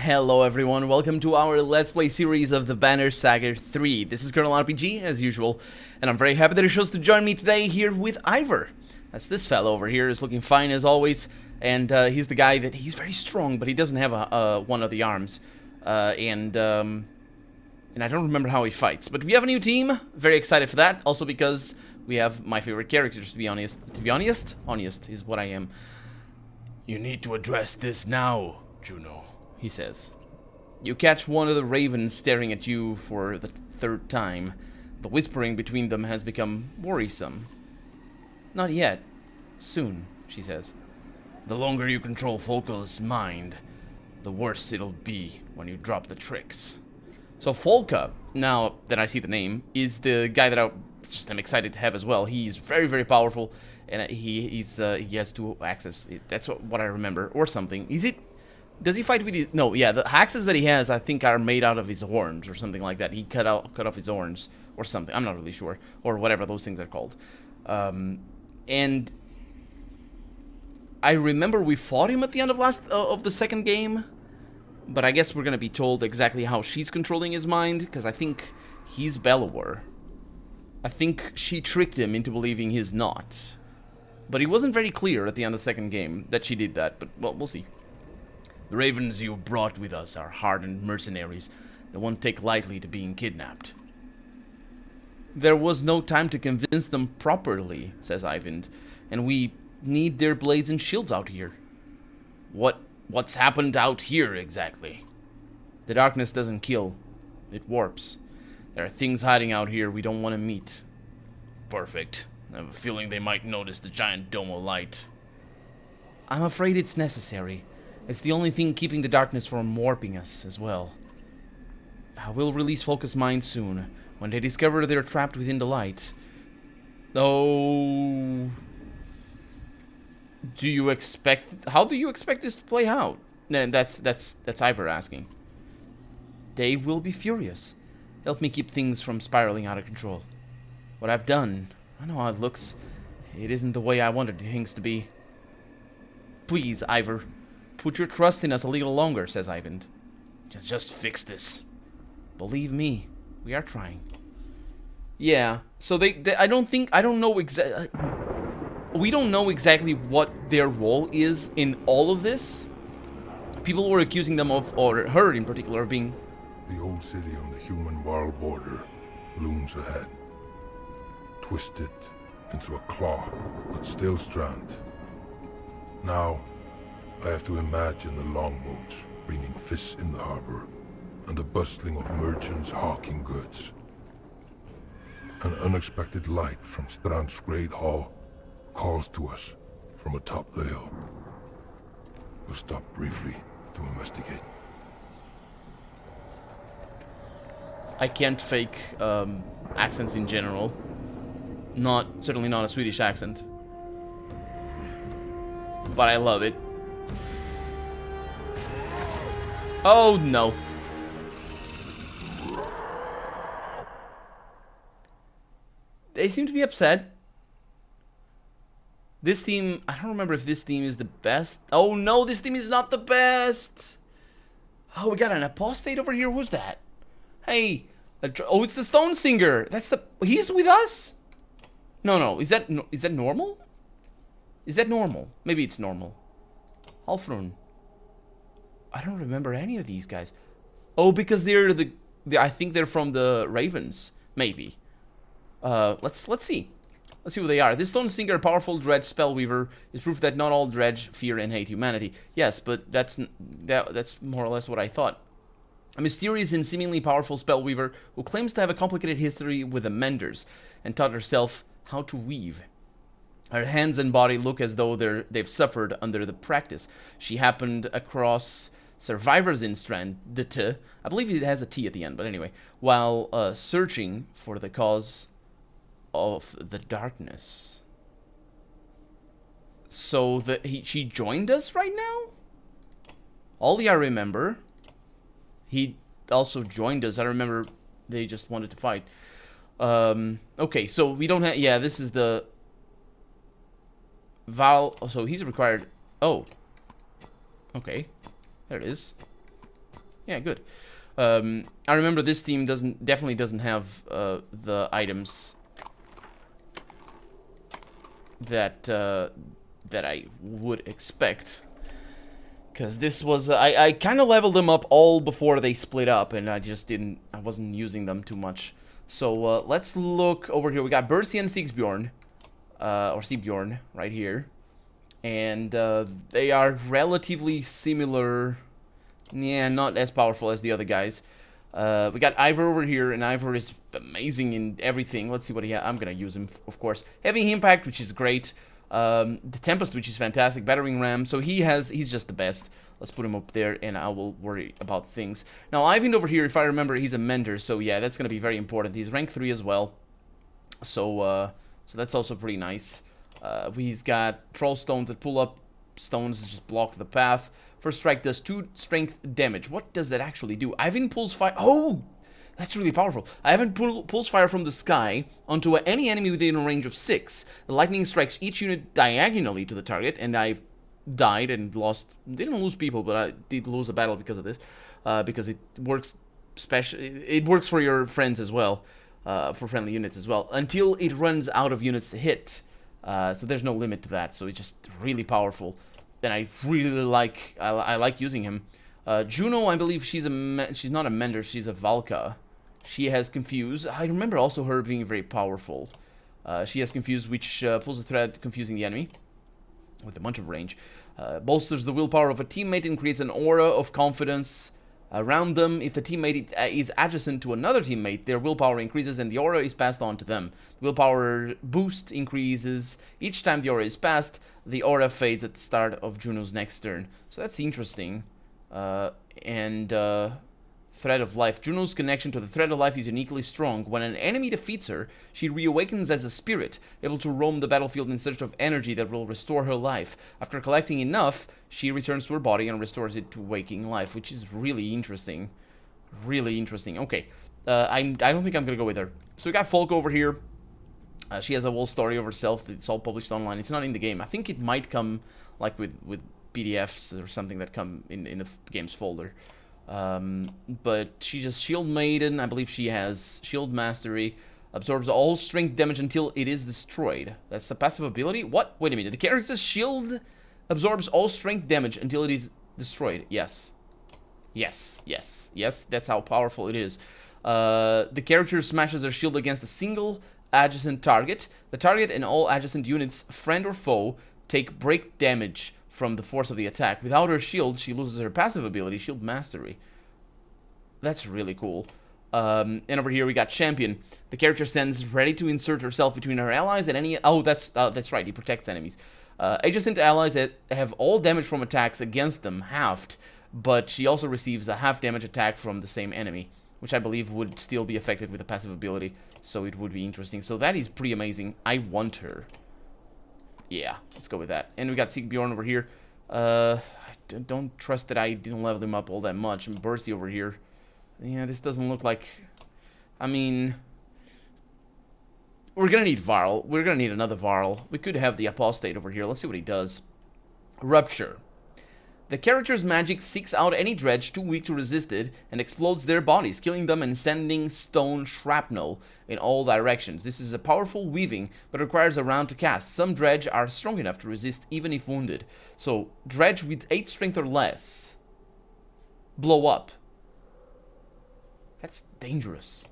Hello everyone, welcome to our Let's Play series of the Banner Saga 3. This is Colonel RPG, as usual, and I'm very happy that he chose to join me today here with Ivor. That's this fellow over here, is looking fine as always, and he's the guy that, he's very strong, but he doesn't have one of the arms. And I don't remember how he fights, but we have a new team, very excited for that, also because we have my favorite characters, to be honest. Honest is what I am. You need to address this now, Juno, he says. You catch one of the ravens staring at you for the third time. The whispering between them has become worrisome. Not yet. Soon, she says. the longer you control Folka's mind, the worse it'll be when you drop the tricks. So Folka, now that I see the name, is the guy that I'm excited to have as well. He's very, very powerful, and he has two axes. That's what I remember, or something. Is it? Does he fight with his... No, yeah, the axes that he has, I think, are made out of his horns or something like that. He cut off his horns or something. I'm not really sure, or whatever those things are called. And I remember we fought him at the end of the second game, but I guess we're gonna be told exactly how she's controlling his mind, because I think he's Bellower. I think she tricked him into believing he's not. But he wasn't very clear at the end of the second game that she did that, but, well, we'll see. The ravens you brought with us are hardened mercenaries that won't take lightly to being kidnapped. There was no time to convince them properly, says Ivan, and we need their blades and shields out here. What's happened out here exactly? The darkness doesn't kill, it warps. There are things hiding out here we don't want to meet. Perfect. I have a feeling they might notice the giant dome of light. I'm afraid it's necessary. It's the only thing keeping the darkness from warping us as well. I will release Folka's mind soon, when they discover they're trapped within the light. Oh... Do you expect... How do you expect this to play out? No, that's Ivor asking. They will be furious. Help me keep things from spiraling out of control. What I've done, I know how it looks. It isn't the way I wanted things to be. Please, Ivor, put your trust in us a little longer, says Ivan. Just fix this. Believe me, we are trying. Yeah, so I don't know exactly... We don't know exactly what their role is in all of this. People were accusing them of, or her in particular, of being... The old city on the human world border looms ahead. Twisted into a claw, but still strand. Now, I have to imagine the longboats bringing fish in the harbor, and the bustling of merchants hawking goods. An unexpected light from Strand's great hall calls to us from atop the hill. We'll stop briefly to investigate. I can't fake accents in general. Certainly not a Swedish accent. But I love it. Oh no. They seem to be upset. This team, I don't remember if this team is the best. Oh no, this team is not the best. Oh, we got an apostate over here. Who's that? Hey, oh, it's the Stone Singer. He's with us? No, is that normal? Is that normal? Maybe it's normal. Alfrun. I don't remember any of these guys. Oh, because they're I think they're from the Ravens. Maybe. Let's see. Let's see who they are. This Stone Singer, a powerful dredge spellweaver, is proof that not all dredge fear and hate humanity. Yes, but that's more or less what I thought. A mysterious and seemingly powerful spellweaver who claims to have a complicated history with the Menders and taught herself how to weave. Her hands and body look as though they've suffered under the practice. She happened across survivors in Strand, the T. I believe it has a T at the end, but anyway, while searching for the cause of the darkness. So she joined us right now? Ollie, I remember. He also joined us. I remember they just wanted to fight. Okay, so we don't have... Yeah, this is the... Val... So he's required... Oh. Okay. There it is. Yeah, good. I remember this team definitely doesn't have the items that that I would expect. Because this was, I kind of leveled them up all before they split up, and I wasn't using them too much. So, let's look over here. We got Bercy and Sigsbjorn, or Sigbjorn, right here. And, they are relatively similar. Yeah, not as powerful as the other guys. We got Ivor over here, and Ivor is amazing in everything. Let's see what he has. I'm gonna use him, of course. Heavy Impact, which is great. The Tempest, which is fantastic. Battering Ram, so he's just the best. Let's put him up there, and I will worry about things. Now, Ivan over here, if I remember, he's a Mender, so yeah, that's gonna be very important. He's rank 3 as well, so that's also pretty nice. He's got Troll Stones that pull up stones that just block the path. First strike does 2 strength damage. What does that actually do? Ivan pulls fire. Oh! That's really powerful. Ivan pulls fire from the sky onto any enemy within a range of 6. The lightning strikes each unit diagonally to the target, and I died and lost. Didn't lose people, but I did lose a battle because of this. Because it works it works for your friends as well, for friendly units as well, until it runs out of units to hit. So there's no limit to that. So it's just really powerful, and I really like. I like using him. Juno, I believe she's not a Mender, she's a Valka. She has Confuse. I remember also her being very powerful. She has Confuse, which pulls a thread, confusing the enemy with a bunch of range. Bolsters the willpower of a teammate and creates an aura of confidence around them. If the teammate is adjacent to another teammate, their willpower increases and the aura is passed on to them. Willpower boost increases each time the aura is passed. The aura fades at the start of Juno's next turn. So that's interesting. Thread of Life. Juno's connection to the Thread of Life is uniquely strong. When an enemy defeats her, she reawakens as a spirit, able to roam the battlefield in search of energy that will restore her life. After collecting enough, she returns to her body and restores it to waking life, which is really interesting. Really interesting. Okay, I don't think I'm gonna go with her. So we got Folk over here. She has a whole story of herself. It's all published online. It's not in the game. I think it might come like with PDFs or something that come in the game's folder. But she's just Shield Maiden. I believe she has Shield Mastery. Absorbs all strength damage until it is destroyed. That's a passive ability? What? Wait a minute. The character's shield absorbs all strength damage until it is destroyed. Yes. Yes. Yes. Yes. That's how powerful it is. The character smashes their shield against a single adjacent target. The target and all adjacent units, friend or foe, take break damage from the force of the attack. Without her shield, she loses her passive ability, Shield Mastery. That's really cool. And over here we got Champion. The character stands ready to insert herself between her allies and any... Oh, that's right, he protects enemies. Adjacent allies that have all damage from attacks against them halved, but she also receives a half damage attack from the same enemy, which I believe would still be affected with a passive ability, so it would be interesting. So that is pretty amazing. I want her. Yeah, let's go with that. And we got Sigbjorn over here. I don't trust that I didn't level him up all that much. And Bursty over here. Yeah, this doesn't look like... I mean... We're gonna need Varl. We're gonna need another Varl. We could have the Apostate over here. Let's see what he does. Rupture. The character's magic seeks out any dredge too weak to resist it and explodes their bodies, killing them and sending stone shrapnel in all directions. This is a powerful weaving, but requires a round to cast. Some dredge are strong enough to resist even if wounded. So, dredge with 8 strength or less. Blow up. That's dangerous.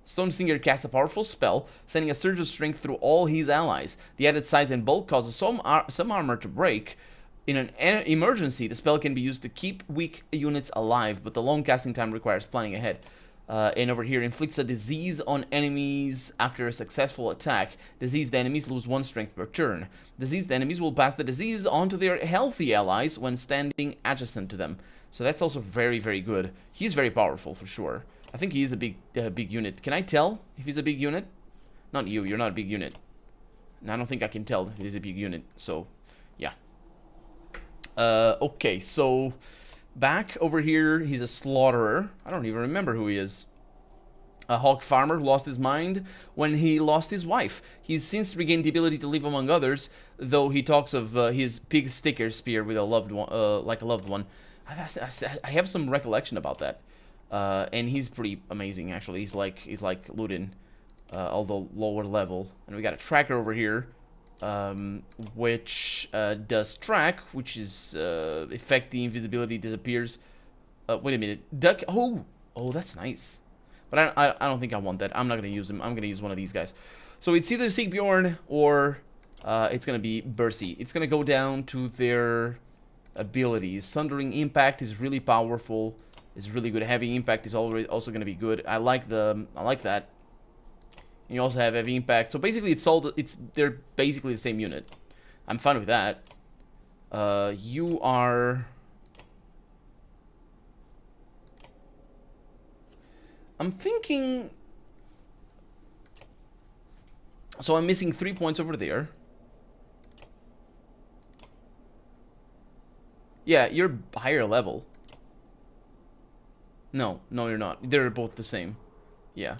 Stone Singer casts a powerful spell, sending a surge of strength through all his allies. The added size and bulk causes some armor to break. In an emergency, the spell can be used to keep weak units alive, but the long casting time requires planning ahead. And over here, inflicts a disease on enemies after a successful attack. Diseased enemies lose 1 strength per turn. Diseased enemies will pass the disease on to their healthy allies when standing adjacent to them. So that's also very, very good. He's very powerful, for sure. I think he is a big unit. Can I tell if he's a big unit? Not you, you're not a big unit. And I don't think I can tell if he's a big unit, so, yeah. Okay, so back over here, he's a slaughterer. I don't even remember who he is. A hawk farmer who lost his mind when he lost his wife. He's since regained the ability to live among others, though he talks of his pig sticker spear with a loved one, like a loved one. I have some recollection about that. And he's pretty amazing, actually. He's like Ludin, although lower level. And we got a tracker over here, which does track, which is effect the invisibility disappears. Wait a minute, duck. Oh, that's nice. But I don't think I want that. I'm not gonna use him. I'm gonna use one of these guys. So it's either Sigbjorn or it's gonna be Bercy. It's gonna go down to their abilities. Thundering Impact is really powerful. Is really good. Heavy Impact is also gonna be good. I like that. You also have Heavy Impact. So basically, they're basically the same unit. I'm fine with that. You are. I'm thinking. So I'm missing 3 points over there. Yeah, you're higher level. No, you're not. They're both the same. Yeah.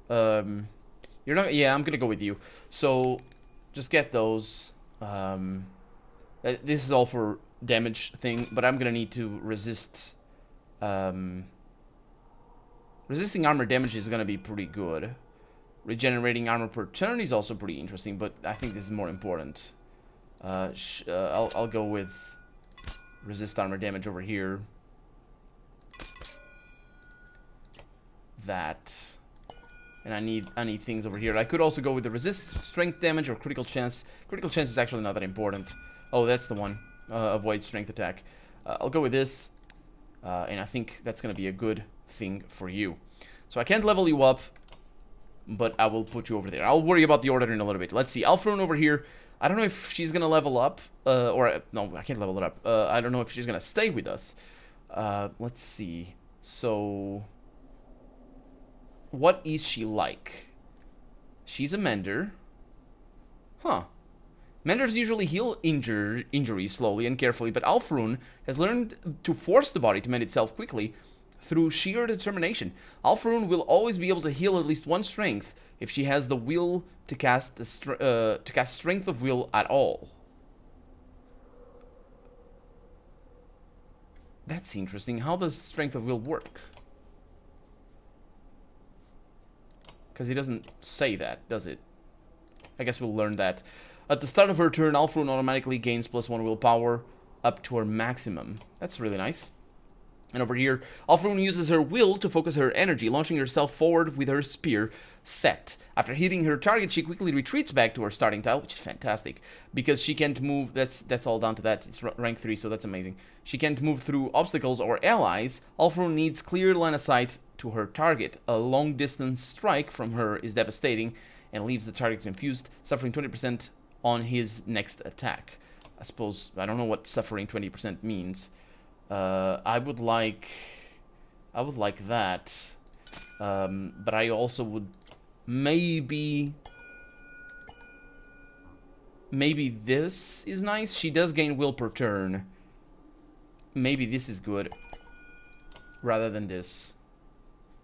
You're not. Yeah, I'm gonna go with you. So, just get those. This is all for damage thing, but I'm gonna need to resist. Resisting armor damage is gonna be pretty good. Regenerating armor per turn is also pretty interesting, but I think this is more important. I'll go with resist armor damage over here. That, and I need things over here. I could also go with the resist strength damage or critical chance. Critical chance is actually not that important. Oh, that's the one. Avoid strength attack. I'll go with this, and I think that's gonna be a good thing for you. So I can't level you up, but I will put you over there. I'll worry about the order in a little bit. Let's see. Alfrun over here. I don't know if she's gonna level up, or no, I can't level it up. I don't know if she's gonna stay with us. Let's see. So, what is she like? She's a mender. Huh. Menders usually heal injuries slowly and carefully, but Alfrun has learned to force the body to mend itself quickly through sheer determination. Alfrun will always be able to heal at least one strength if she has the will to cast strength of will at all. That's interesting. How does strength of will work? Because he doesn't say that, does it? I guess we'll learn that. At the start of her turn, Alfrun automatically gains +1 willpower up to her maximum. That's really nice. And over here, Alfrun uses her will to focus her energy, launching herself forward with her spear set. After hitting her target, she quickly retreats back to her starting tile, which is fantastic, because she can't move. That's all down to that. It's rank 3, so that's amazing. She can't move through obstacles or allies. Alfrun needs clear line of sight to her target. A long-distance strike from her is devastating and leaves the target confused, suffering 20% on his next attack. I don't know what suffering 20% means. I would like that, but I also would maybe this is nice. She does gain will per turn. Maybe this is good rather than this.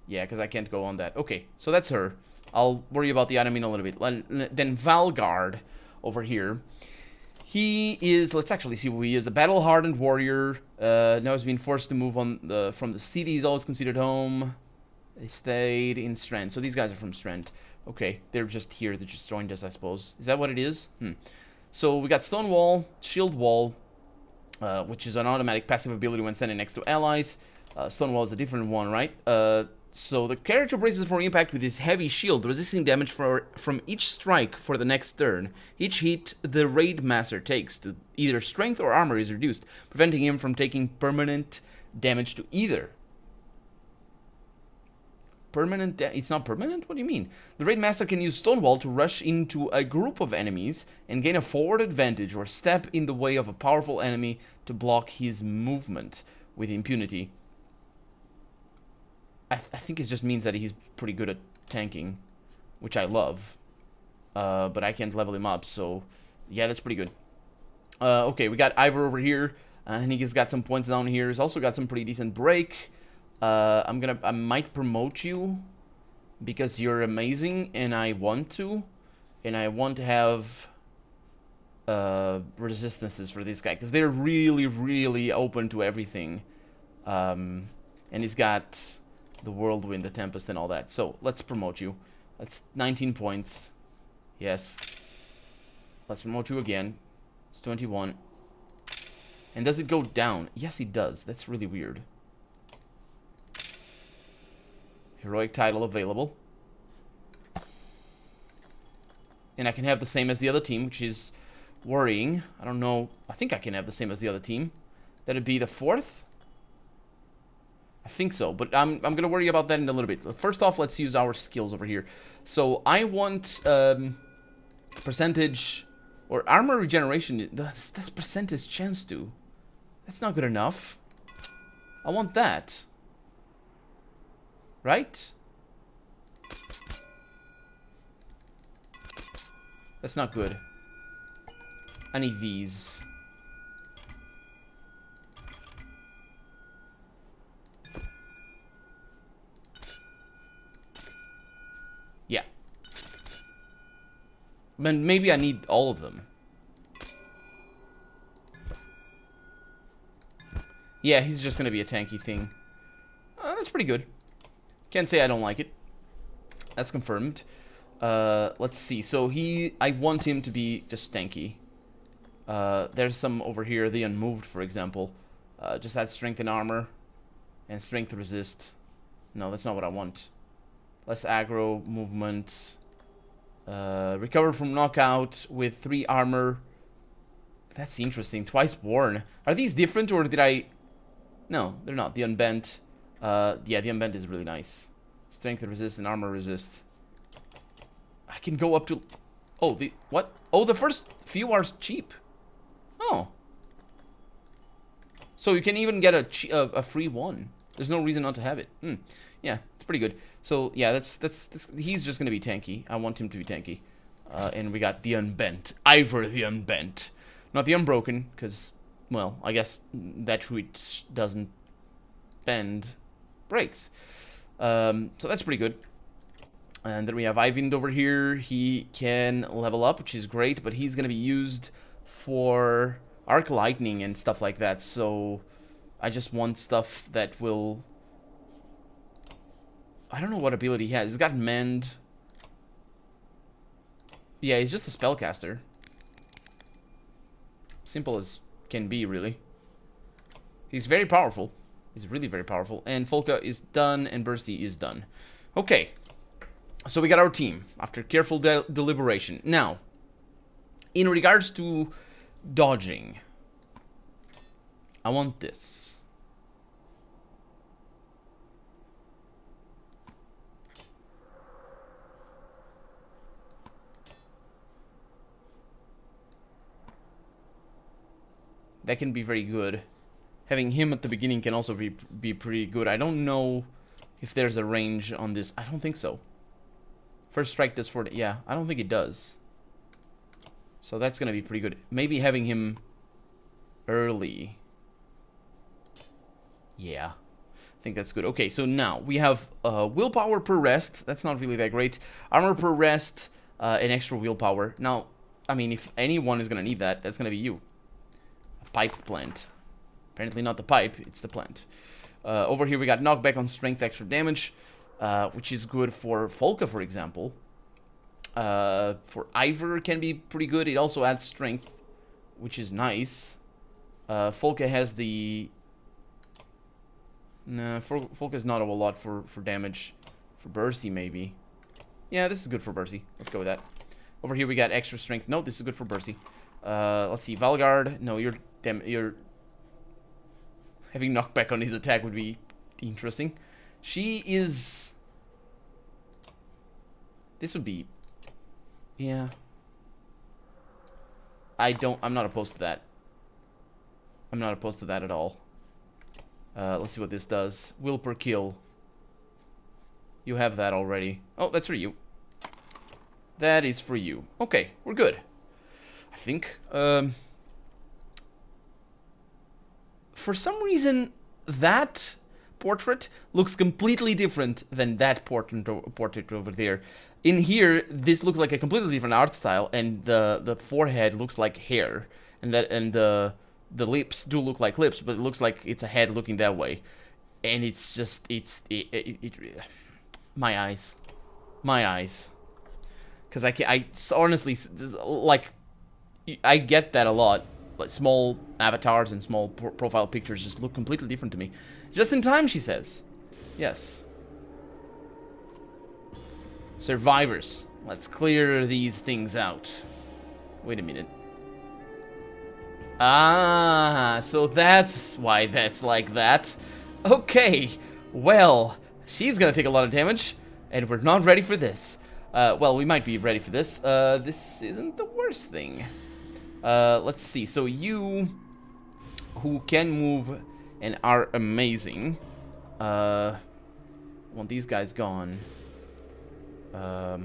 Yeah, because I can't go on that. Okay, so that's her. I'll worry about the item in a little bit. Then Valgard over here. He is, let's actually see who he is. A battle-hardened warrior. Now he's been forced to move on from the city. He's always considered home. They stayed in Strand. So these guys are from Strand. Okay, they're just here. They just joined us, I suppose. Is that what it is? So we got Stone Wall, Shield Wall, which is an automatic passive ability when standing next to allies. Stone Wall is a different one, right? So the character braces for impact with his heavy shield, resisting damage from each strike for the next turn. Each hit the Raid Master takes to either strength or armor is reduced, preventing him from taking permanent damage to either. It's not permanent? What do you mean? The Raid Master can use Stonewall to rush into a group of enemies and gain a forward advantage or step in the way of a powerful enemy to block his movement with impunity. I think it just means that he's pretty good at tanking, which I love. But I can't level him up, so yeah, that's pretty good. Okay, we got Ivor over here, and he's got some points down here. He's also got some pretty decent break. I might promote you because you're amazing, and I want to have resistances for this guy, because they're really, really open to everything. And he's got the Whirlwind, the Tempest, and all that. So let's promote you. That's 19 points. Yes. Let's promote you again. It's 21. And does it go down? Yes, it does. That's really weird. Heroic title available. And I can have the same as the other team, which is worrying. I don't know. I think I can have the same as the other team. That'd be the 4th? I think so, but I'm going to worry about that in a little bit. First off, let's use our skills over here. So I want percentage or armor regeneration. That's percentage chance to. That's not good enough. I want that. Right? That's not good. I need these. Yeah. But maybe I need all of them. Yeah, he's just gonna be a tanky thing. That's pretty good. Can't say I don't like it. That's confirmed. Let's see. So I want him to be just tanky. There's some over here. The Unmoved, for example. Just add strength and armor. And strength resist. No, that's not what I want. Less aggro, movement. Recover from knockout with 3 armor. That's interesting. Twice born. Are these different or did I... No, they're not. The Unbent. Yeah, the Unbent is really nice. Strength resist and armor resist. I can go up to... Oh, the... What? Oh, the first few are cheap. Oh. So you can even get a free one. There's no reason not to have it. Yeah, it's pretty good. So, yeah, that's he's just going to be tanky. I want him to be tanky. And we got the Unbent. Ivor the Unbent. Not the Unbroken, because, well, I guess that switch doesn't bend breaks. So that's pretty good. And then we have Ivind over here. He can level up, which is great, but he's going to be used for Arc Lightning and stuff like that. So I just want stuff that will... I don't know what ability he has. He's got Mend. Yeah, he's just a spellcaster. Simple as can be, really. He's very powerful. He's really very powerful. And Folka is done, and Bercy is done. Okay. So we got our team, after careful deliberation. Now, in regards to dodging, I want this. That can be very good. Having him at the beginning can also be pretty good. I don't know if there's a range on this. I don't think so. First strike does 40. Yeah, I don't think it does. So that's going to be pretty good. Maybe having him early. Yeah, I think that's good. Okay, so now we have willpower per rest. That's not really that great. Armor per rest and extra willpower. Now, I mean, if anyone is going to need that, that's going to be you. A pipe plant. Apparently not the pipe, it's the plant. Over here we got knockback on strength, extra damage. Which is good for Folka, for example. For Ivor can be pretty good. It also adds strength, which is nice. Folka has the... Nah, Folka's not a whole lot for damage. For Bercy, maybe. Yeah, this is good for Bercy. Let's go with that. Over here we got extra strength. No, this is good for Bercy. Let's see, Valgard. No, you're... Having knockback on his attack would be interesting. She is... This would be... Yeah. I'm not opposed to that. I'm not opposed to that at all. Let's see what this does. Will per kill. You have that already. Oh, that's for you. That is for you. Okay, we're good. I think. For some reason, that portrait looks completely different than that portrait over there. in here, this looks like a completely different art style, and the forehead looks like hair, and the lips do look like lips, but it looks like it's a head looking that way, and it's just my eyes, because I honestly, like, I get that a lot. Like, small avatars and small profile pictures just look completely different to me. Just in time, she says. Yes. Survivors. Let's clear these things out. Wait a minute. Ah, so that's why that's like that. Okay. Well, she's gonna take a lot of damage, and we're not ready for this. Well, we might be ready for this. This isn't the worst thing. Let's see. So you, who can move and are amazing. Want these guys gone. I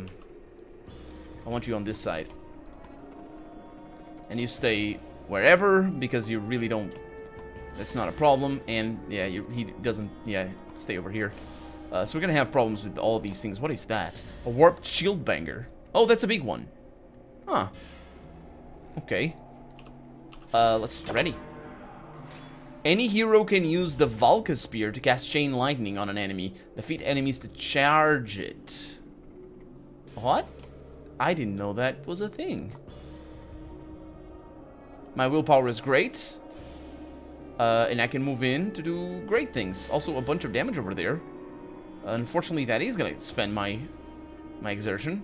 want you on this side. And you stay wherever, because you really don't... That's not a problem. And, yeah, he doesn't... Yeah, stay over here. So we're gonna have problems with all these things. What is that? A warped shield banger. Oh, that's a big one. Huh. Okay. Let's... Ready. Any hero can use the Valka Spear to cast Chain Lightning on an enemy. Defeat enemies to charge it. What? I didn't know that was a thing. My willpower is great. And I can move in to do great things. Also, a bunch of damage over there. Unfortunately, that is going to spend my exertion.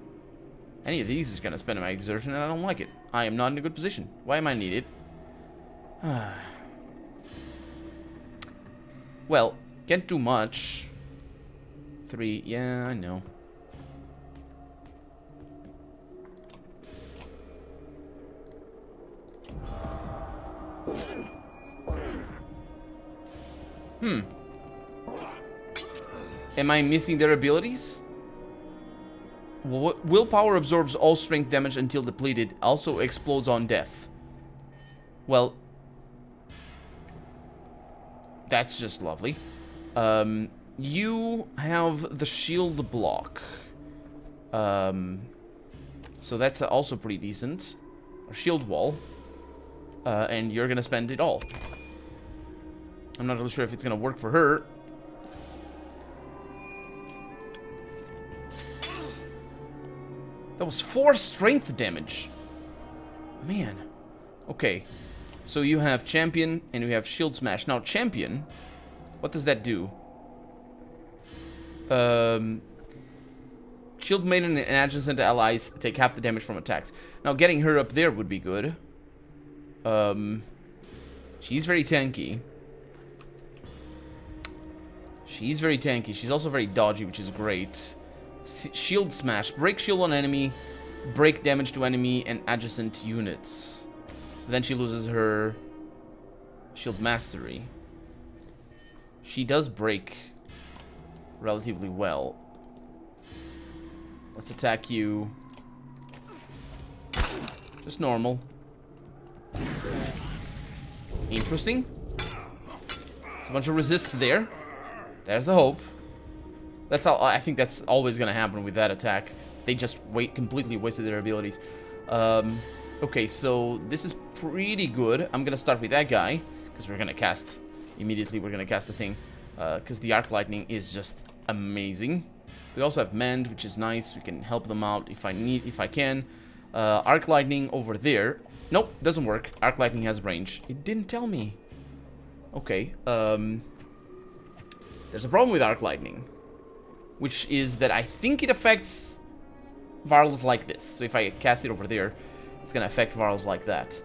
Any of these is going to spend my exertion, and I don't like it. I am not in a good position. Why am I needed? Well, can't do much. 3, yeah, I know. Am I missing their abilities? Willpower absorbs all strength damage until depleted. Also explodes on death. Well, that's just lovely. You have the shield block. So that's also pretty decent. A shield wall. And you're gonna spend it all. I'm not really sure if it's gonna work for her. That was 4 strength damage. Man. Okay. So you have Champion and you have Shield Smash. Now, Champion, what does that do? Shield Maiden and adjacent allies take half the damage from attacks. Now, getting her up there would be good. She's very tanky. She's very tanky. She's also very dodgy, which is great. Shield Smash. Break shield on enemy. Break damage to enemy and adjacent units. So then she loses her Shield Mastery. She does break relatively well. Let's attack you. Just normal. Interesting. There's a bunch of resists there. There's the hope. That's all. I think that's always gonna happen with that attack. They just completely wasted their abilities. Okay, so this is pretty good. I'm gonna start with that guy because we're gonna cast immediately. We're gonna cast the thing because the Arc Lightning is just amazing. We also have Mend, which is nice. We can help them out if I can. Arc Lightning over there. Nope, doesn't work. Arc Lightning has range. It didn't tell me. Okay. There's a problem with Arc Lightning, which is that I think it affects Varls like this. So if I cast it over there, it's gonna affect Varls like that.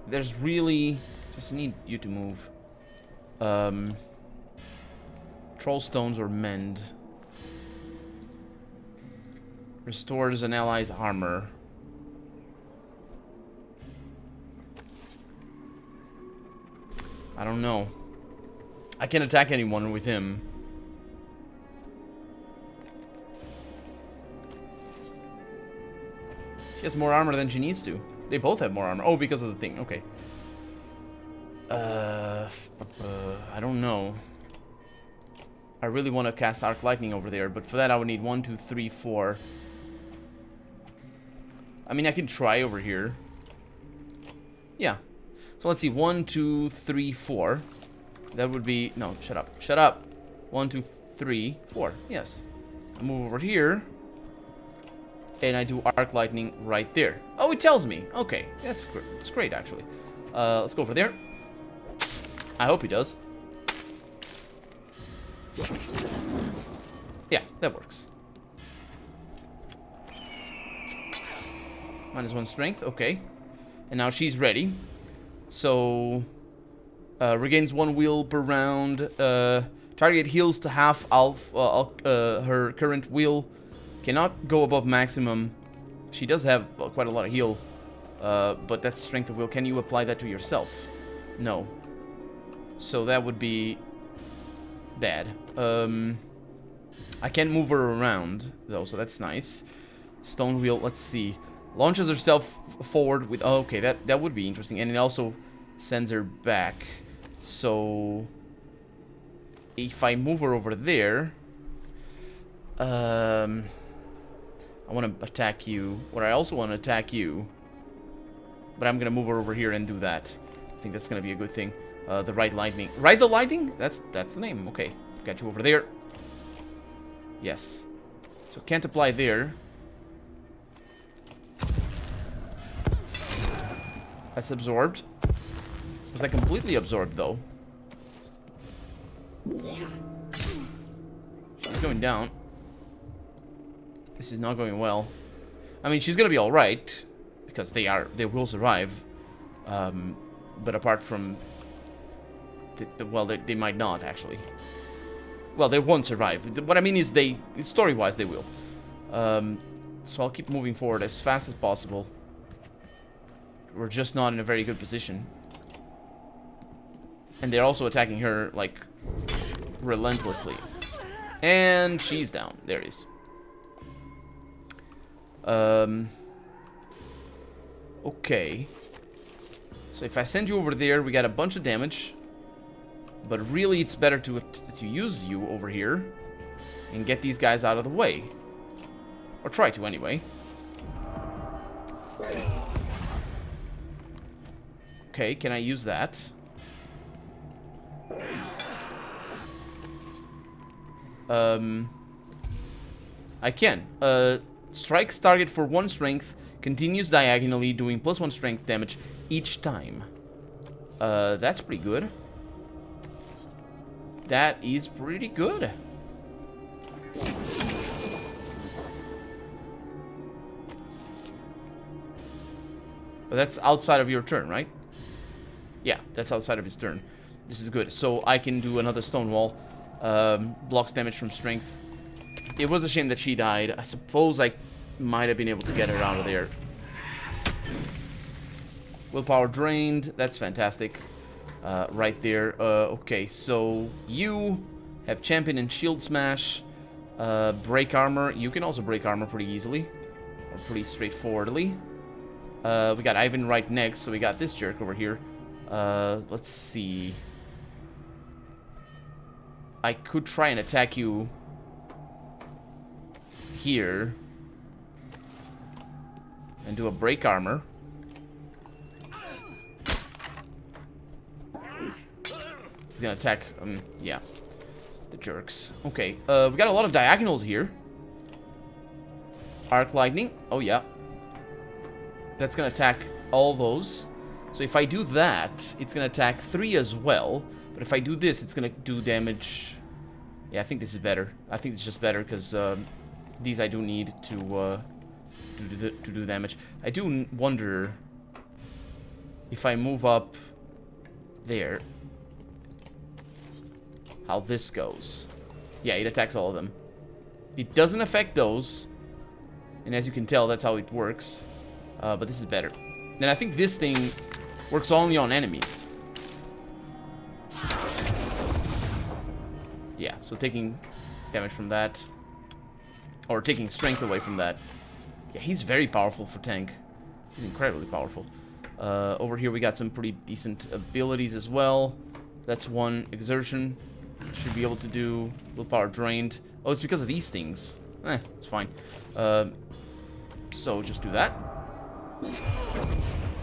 There's really... just need you to move. Troll Stones or Mend. Restores an ally's armor. I don't know. I can't attack anyone with him. She has more armor than she needs to. They both have more armor. Oh, because of the thing. Okay. I don't know. I really want to cast Arc Lightning over there, but for that I would need 1, 2, 3, 4. I mean, I can try over here. Yeah. So let's see. 1, 2, 3, 4. That would be... No, shut up. Shut up. 1, 2, 3, 4. Yes. I move over here. And I do Arc Lightning right there. Oh, it tells me. Okay. That's great. It's great, actually. Let's go over there. I hope he does. Yeah, that works. -1 strength. Okay. And now she's ready. So... regains 1 wheel per round. Target heals to half her current wheel. Cannot go above maximum. She does have quite a lot of heal. But that's strength of will. Can you apply that to yourself? No. So that would be bad. I can move her around, though, so that's nice. Stone wheel, let's see. Launches herself forward with... Oh, okay, that would be interesting. And it also sends her back. So... if I move her over there... I want to attack you. Or I also want to attack you. But I'm going to move her over here and do that. I think that's going to be a good thing. The Right Lightning. Ride the Lightning? That's the name. Okay. Got you over there. Yes. So can't apply there. That's absorbed. Was that completely absorbed, though? She's going down. This is not going well. I mean, she's gonna be alright. Because they will survive. But apart from... well, they might not, actually. Well, they won't survive. What I mean is story-wise, they will. So I'll keep moving forward as fast as possible. We're just not in a very good position. And they're also attacking her, like, relentlessly. And she's down. There it is. Okay. So if I send you over there, we got a bunch of damage. But really, it's better to use you over here and get these guys out of the way. Or try to, anyway. Okay, can I use that? I can. Strikes target for 1 strength, continues diagonally, doing +1 strength damage each time. That's pretty good. That is pretty good. But that's outside of your turn, right? Yeah, that's outside of his turn. This is good. So I can do another stone wall. Blocks damage from strength. It was a shame that she died. I suppose I might have been able to get her out of there. Willpower drained. That's fantastic. Right there. Okay, so you have champion and shield smash. Break armor. You can also break armor pretty easily. Or pretty straightforwardly. We got Ivan right next, so we got this jerk over here. Let's see. I could try and attack you here. And do a break armor. He's gonna attack, yeah. The jerks. Okay, we got a lot of diagonals here. Arc Lightning. Oh, yeah. That's gonna attack all those. So if I do that, it's gonna attack 3 as well. But if I do this, it's gonna do damage. Yeah, I think this is better. I think it's just better because these I do need to do damage. I do wonder if I move up there, how this goes. Yeah, it attacks all of them. It doesn't affect those, and as you can tell, that's how it works. But this is better. And I think this thing works only on enemies. Yeah, so taking damage from that, or taking strength away from that. Yeah, he's very powerful for tank. He's incredibly powerful. Over here we got some pretty decent abilities as well. That's 1 exertion. Should be able to do willpower drained. Oh, it's because of these things. It's fine. So just do that.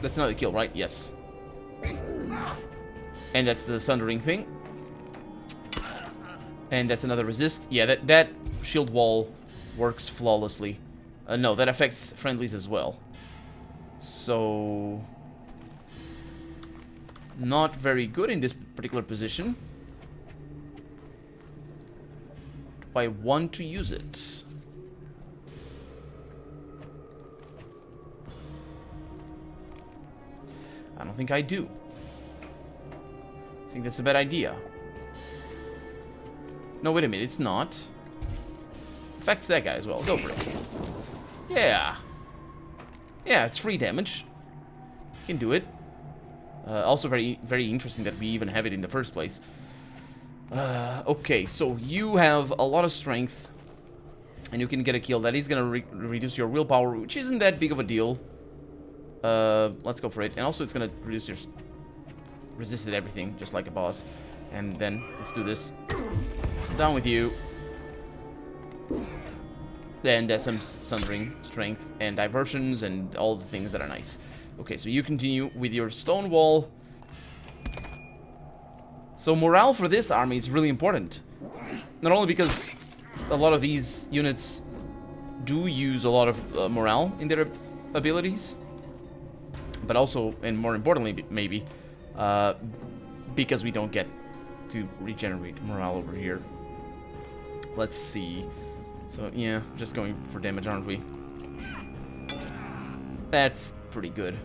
That's another kill, right? Yes. And that's the sundering thing. And that's another resist. Yeah, that shield wall works flawlessly. No, that affects friendlies as well. So... not very good in this particular position. Do I want to use it? I don't think I do. I think that's a bad idea. No, wait a minute, it's not. Affects that guy as well. Go for it. Yeah. Yeah, it's free damage. Can do it. Also very, very interesting that we even have it in the first place. Okay, so you have a lot of strength. And you can get a kill. That is going to reduce your willpower, which isn't that big of a deal. Let's go for it. And also it's going to reduce your... resisted everything, just like a boss. And then, let's do this. So down with you. Then that's some sundering, strength, and diversions, and all the things that are nice. Okay, so you continue with your stone wall. So morale for this army is really important. Not only because a lot of these units do use a lot of morale in their abilities, but also, and more importantly, maybe, because we don't get to regenerate morale over here. Let's see. So, yeah, just going for damage, aren't we? That's pretty good.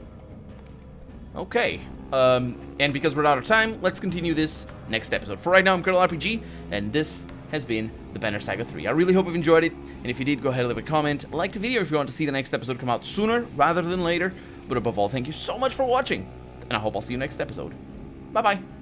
Okay. And because we're out of time, let's continue this next episode. For right now, I'm Colonel RPG, and this has been the Banner Saga 3. I really hope you've enjoyed it, and if you did, go ahead and leave a comment. Like the video if you want to see the next episode come out sooner rather than later. But above all, thank you so much for watching, and I hope I'll see you next episode. Bye-bye.